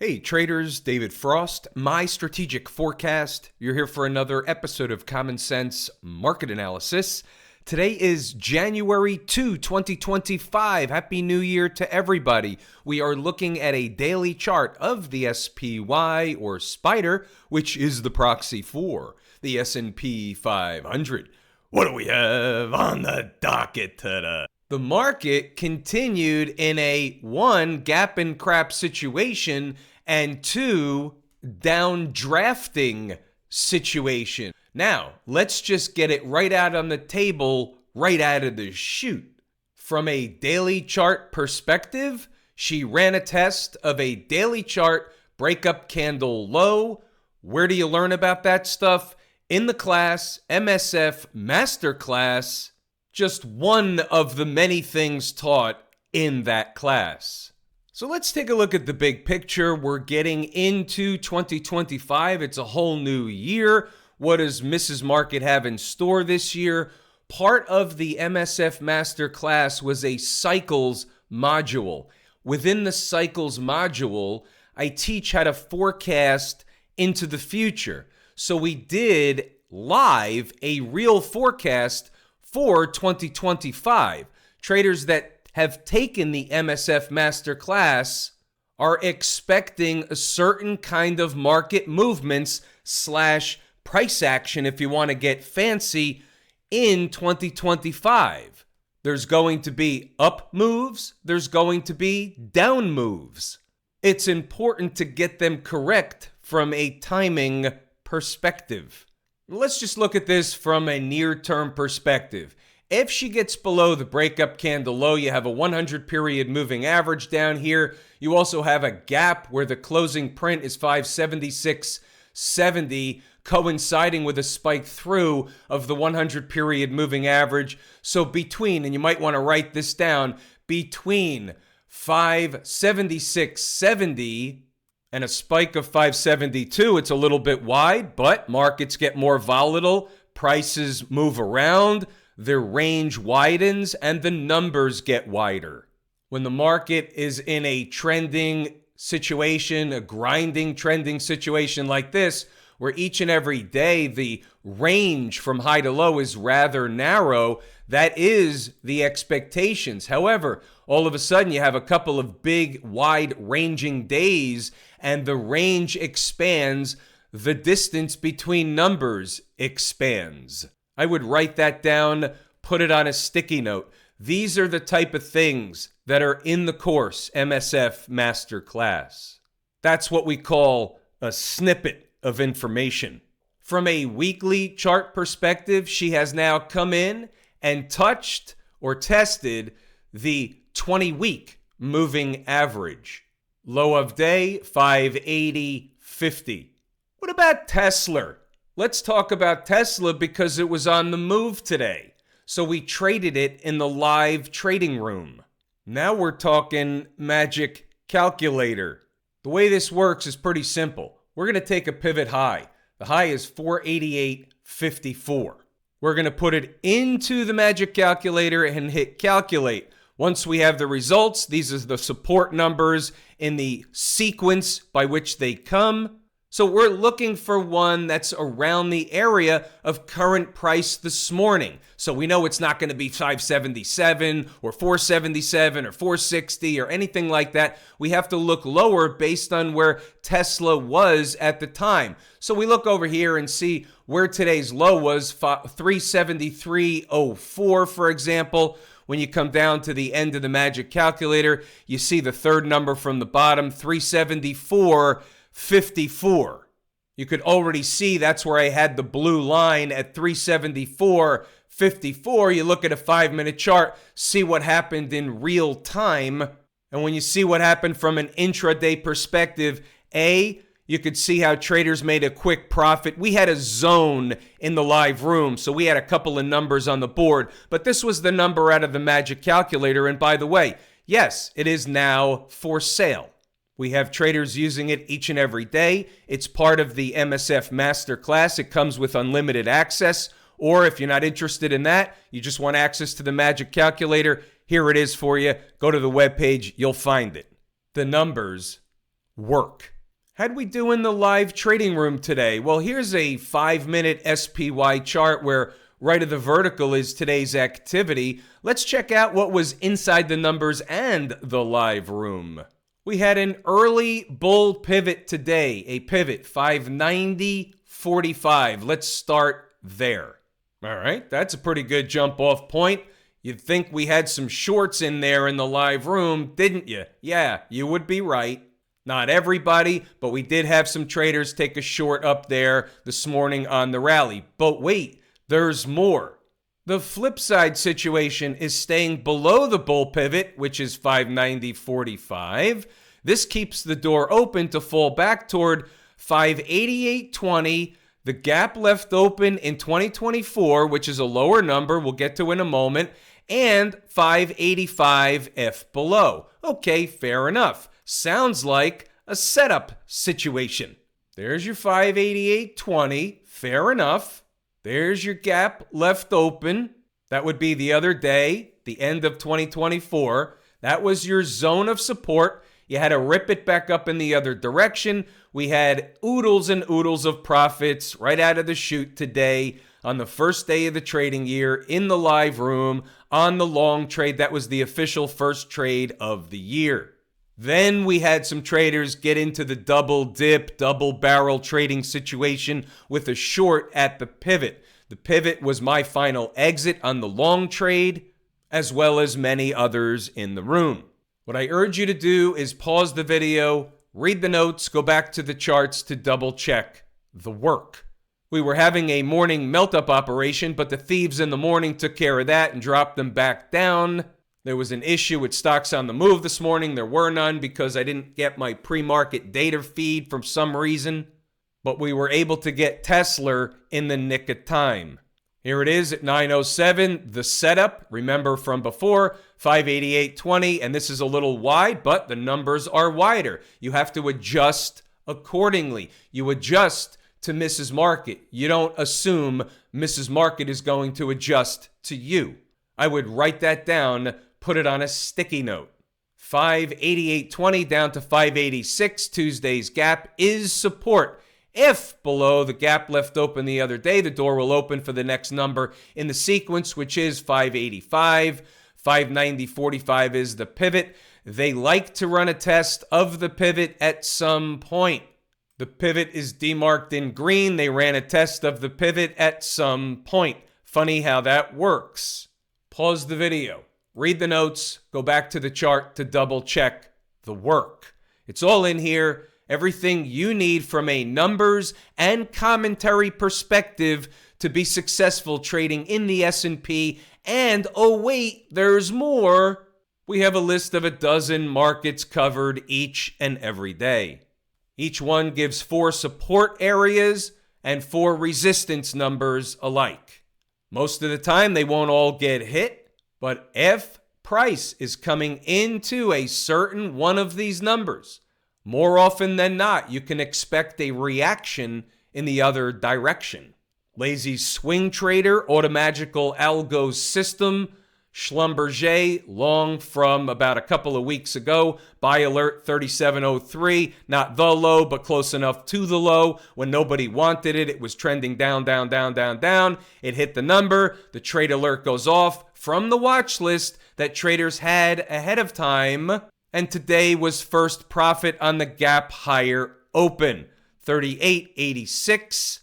Hey traders, David Frost, My Strategic Forecast. You're here for another episode of Common Sense Market Analysis. Today is January 2, 2025. Happy New Year to everybody. We are looking at a daily chart of the SPY or Spider, which is the proxy for the S&P 500. What do we have on the docket today? The market continued in a 1, gap and crap situation and 2, downdrafting situation. Now, let's just get it right out on the table, right out of the chute. From a daily chart perspective, she ran a test of a daily chart breakup candle low. Where do you learn about that stuff? In the class, MSF Masterclass. Just one of the many things taught in that class. So let's take a look at the big picture. We're getting into 2025. It's a whole new year. What does Mrs. Market have in store this year? Part of the MSF Masterclass was a cycles module. Within the cycles module, I teach how to forecast into the future. So we did live a real forecast for 2025. Traders that have taken the MSF Masterclass are expecting a certain kind of market movements / price action, if you want to get fancy, in 2025. There's going to be up moves, there's going to be down moves. It's important to get them correct from a timing perspective. Let's just look at this from a near-term perspective. If she gets below the breakup candle low, you have a 100-period moving average down here. You also have a gap where the closing print is 576.70, coinciding with a spike through of the 100-period moving average. So between, and you might want to write this down, between 576.70 and a spike of 572, it's a little bit wide, but markets get more volatile, prices move around, their range widens, and the numbers get wider. When the market is in a trending situation, a grinding trending situation like this, where each and every day the range from high to low is rather narrow, that is the expectations. However, all of a sudden you have a couple of big, wide-ranging days, and the range expands, the distance between numbers expands. I would write that down, put it on a sticky note. These are the type of things that are in the course MSF Masterclass. That's what we call a snippet of information. From a weekly chart perspective, she has now come in and touched or tested the 20-week moving average. Low of day, 580.50. What about Tesla? Let's talk about Tesla because it was on the move today. So we traded it in the live trading room. Now we're talking magic calculator. The way this works is pretty simple. We're going to take a pivot high. The high is 488.54. We're going to put it into the magic calculator and hit calculate. Once we have the results, these are the support numbers in the sequence by which they come. So we're looking for one that's around the area of current price this morning. So we know it's not going to be 577 or 477 or 460 or anything like that. We have to look lower based on where Tesla was at the time. So we look over here and see where today's low was, 373.04, for example. When you come down to the end of the magic calculator, you see the third number from the bottom, 374.54. You could already see that's where I had the blue line at 374.54. You look at a 5-minute chart, see what happened in real time. And when you see what happened from an intraday perspective, you could see how traders made a quick profit. We had a zone in the live room, so we had a couple of numbers on the board. But this was the number out of the magic calculator. And by the way, yes, it is now for sale. We have traders using it each and every day. It's part of the MSF Masterclass. It comes with unlimited access. Or if you're not interested in that, you just want access to the magic calculator, here it is for you. Go to the webpage, you'll find it. The numbers work. How'd we do in the live trading room today? Well, here's a 5-minute SPY chart where right of the vertical is today's activity. Let's check out what was inside the numbers and the live room. We had an early bull pivot today, a pivot 590.45. Let's start there. All right, that's a pretty good jump off point. You'd think we had some shorts in there in the live room, didn't you? Yeah, you would be right. Not everybody, but we did have some traders take a short up there this morning on the rally. But wait, there's more. The flip side situation is staying below the bull pivot, which is 590.45. This keeps the door open to fall back toward 588.20. The gap left open in 2024, which is a lower number we'll get to in a moment, and 585 F below. Okay, fair enough. Sounds like a setup situation. There's your 588.20. Fair enough. There's your gap left open. That would be the other day, the end of 2024. That was your zone of support. You had to rip it back up in the other direction. We had oodles and oodles of profits right out of the chute today on the first day of the trading year in the live room on the long trade. That was the official first trade of the year. Then we had some traders get into the double dip, double barrel trading situation with a short at the pivot. The pivot was my final exit on the long trade, as well as many others in the room. What I urge you to do is pause the video, read the notes, go back to the charts to double check the work. We were having a morning melt-up operation, but the thieves in the morning took care of that and dropped them back down. There was an issue with stocks on the move this morning. There were none because I didn't get my pre-market data feed for some reason. But we were able to get Tesla in the nick of time. Here it is at 9:07, the setup. Remember from before, 588.20, and this is a little wide, but the numbers are wider. You have to adjust accordingly. You adjust to Mrs. Market. You don't assume Mrs. Market is going to adjust to you. I would write that down, put it on a sticky note. 588.20 down to 586. Tuesday's gap is support. If below the gap left open the other day, the door will open for the next number in the sequence, which is 585. 590.45 is the pivot. They like to run a test of the pivot at some point. The pivot is demarked in green. They ran a test of the pivot at some point. Funny how that works. Pause the video, read the notes, go back to the chart to double check the work. It's all in here. Everything you need from a numbers and commentary perspective to be successful trading in the S&P. And oh wait, there's more. We have a list of a dozen markets covered each and every day. Each one gives 4 support areas and 4 resistance numbers alike. Most of the time they won't all get hit, but if price is coming into a certain one of these numbers, more often than not, you can expect a reaction in the other direction. Lazy swing trader, automagical algo system, Schlumberger, long from about a couple of weeks ago. Buy alert 3703, not the low, but close enough to the low. When nobody wanted it, it was trending down, down, down, down, down. It hit the number. The trade alert goes off from the watch list that traders had ahead of time. And today was first profit on the gap higher open, 38.86.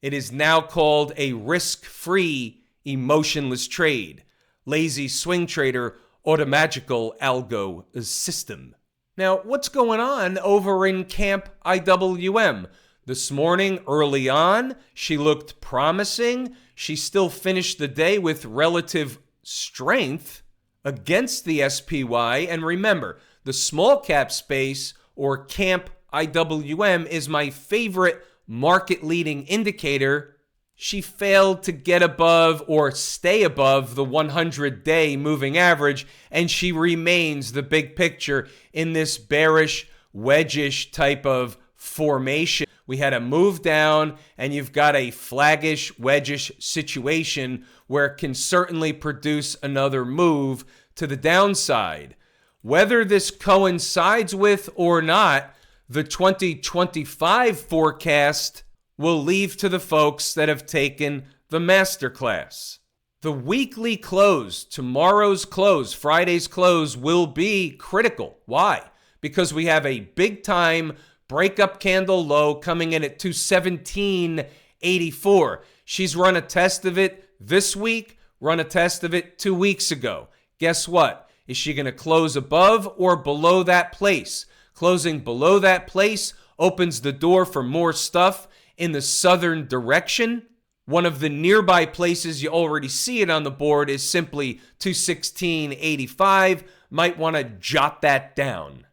It is now called a risk-free, emotionless trade. Lazy swing trader, automagical algo system. Now, what's going on over in Camp IWM? This morning, early on, she looked promising. She still finished the day with relative strength against the SPY. And remember, the small cap space, or Camp IWM, is my favorite market leading indicator. She failed to get above or stay above the 100-day moving average, and she remains the big picture in this bearish, wedgish type of formation. We had a move down, and you've got a flaggish, wedgish situation where it can certainly produce another move to the downside. Whether this coincides with or not, The 2025 forecast will leave to the folks that have taken the masterclass. The weekly close, tomorrow's close, Friday's close will be critical. Why? Because we have a big time breakup candle low coming in at 217.84. She's run a test of it this week, run a test of it 2 weeks ago. Guess what? Is she going to close above or below that place? Closing below that place opens the door for more stuff in the southern direction. One of the nearby places, you already see it on the board, is simply 216.85. Might want to jot that down.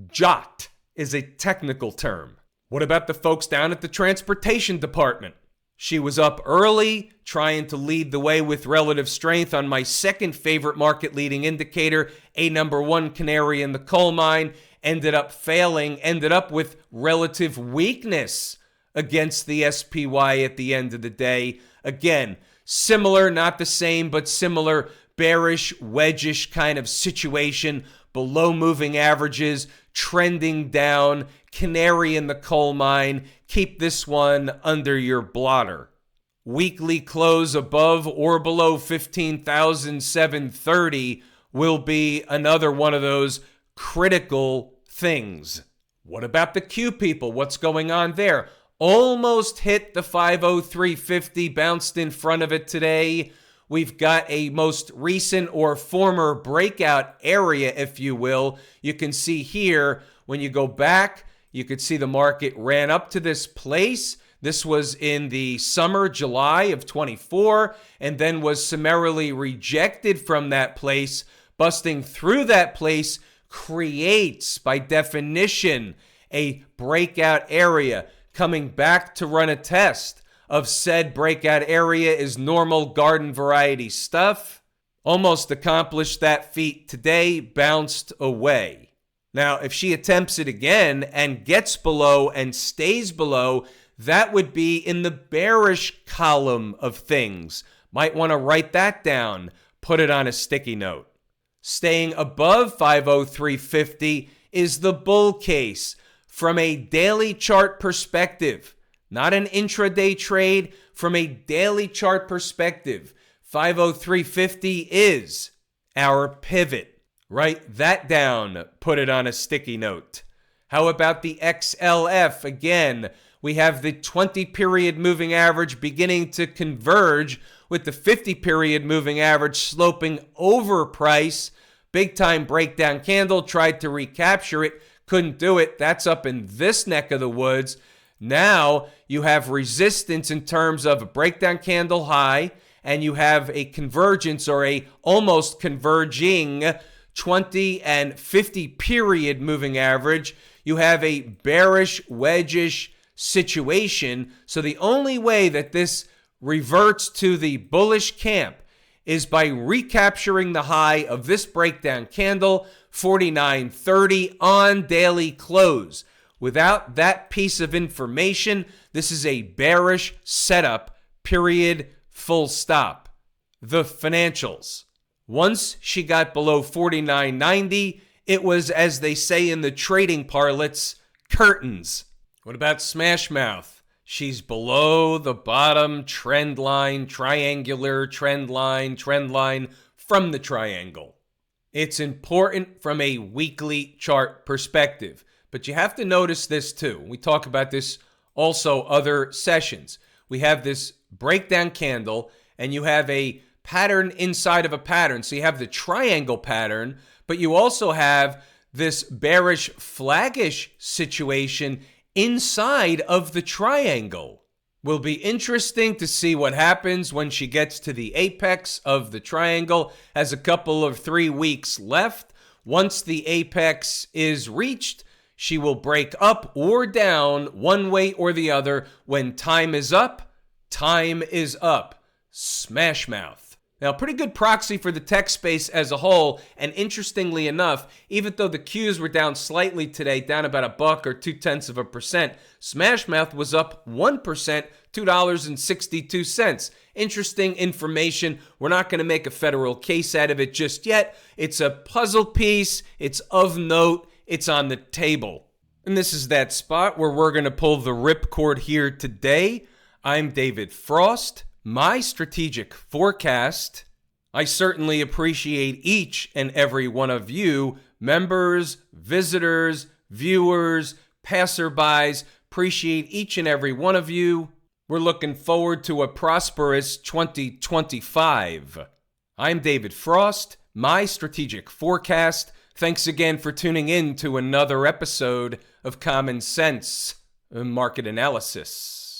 Jot is a technical term. What about the folks down at the transportation department? She was up early, trying to lead the way with relative strength on my second favorite market leading indicator, a number one canary in the coal mine. Ended up failing, ended up with relative weakness against the SPY at the end of the day. Again, similar, not the same, but similar bearish, wedgish kind of situation. Below moving averages, trending down, canary in the coal mine. Keep this one under your blotter. Weekly close above or below 15,730 will be another one of those critical things. What about the Q people? What's going on there? Almost hit the 50350, bounced in front of it today. We've got a most recent or former breakout area, if you will. You can see here, when you go back, you could see the market ran up to this place. This was in the summer, July of 24, and then was summarily rejected from that place. Busting through that place creates, by definition, a breakout area. Coming back to run a test of said breakout area is normal garden variety stuff. Almost accomplished that feat today, bounced away. Now, if she attempts it again and gets below and stays below, that would be in the bearish column of things. Might want to write that down, put it on a sticky note. Staying above 50350 is the bull case from a daily chart perspective, not an intraday trade. From a daily chart perspective, 50350 is our pivot. Write that down, put it on a sticky note. How about the XLF? Again, we have the 20-period moving average beginning to converge with the 50-period moving average sloping over price. Big time breakdown candle, tried to recapture it, couldn't do it. That's up in this neck of the woods. Now you have resistance in terms of a breakdown candle high, and you have a convergence or a almost converging 20 and 50 period moving average. You have a bearish wedgish situation. So the only way that this reverts to the bullish camp is by recapturing the high of this breakdown candle, 49.30 on daily close. Without that piece of information, this is a bearish setup, period, full stop. The financials. Once she got below 49.90, it was, as they say in the trading parlance, curtains. What about Smashmouth? She's below the bottom trend line, triangular trend line from the triangle. It's important from a weekly chart perspective, but you have to notice this too. We talk about this also other sessions. We have this breakdown candle, and you have a pattern inside of a pattern. So you have the triangle pattern, but you also have this bearish flaggish situation inside of the triangle. Will be interesting to see what happens when she gets to the apex of the triangle. Has a couple of 3 weeks left. Once the apex is reached, she will break up or down one way or the other. When time is up, time is up. Smashmouth. Now, pretty good proxy for the tech space as a whole, and interestingly enough, even though the Qs were down slightly today, down about $1 or 0.2%, Smashmouth was up 1%, $2.62. Interesting information. We're not going to make a federal case out of it just yet. It's a puzzle piece. It's of note. It's on the table. And this is that spot where we're going to pull the ripcord here today. I'm David Frost, My Strategic Forecast. I certainly appreciate each and every one of you, members, visitors, viewers, passerbys. Appreciate each and every one of you. We're looking forward to a prosperous 2025. I'm David Frost, My Strategic Forecast. Thanks again for tuning in to another episode of Common Sense Market Analysis.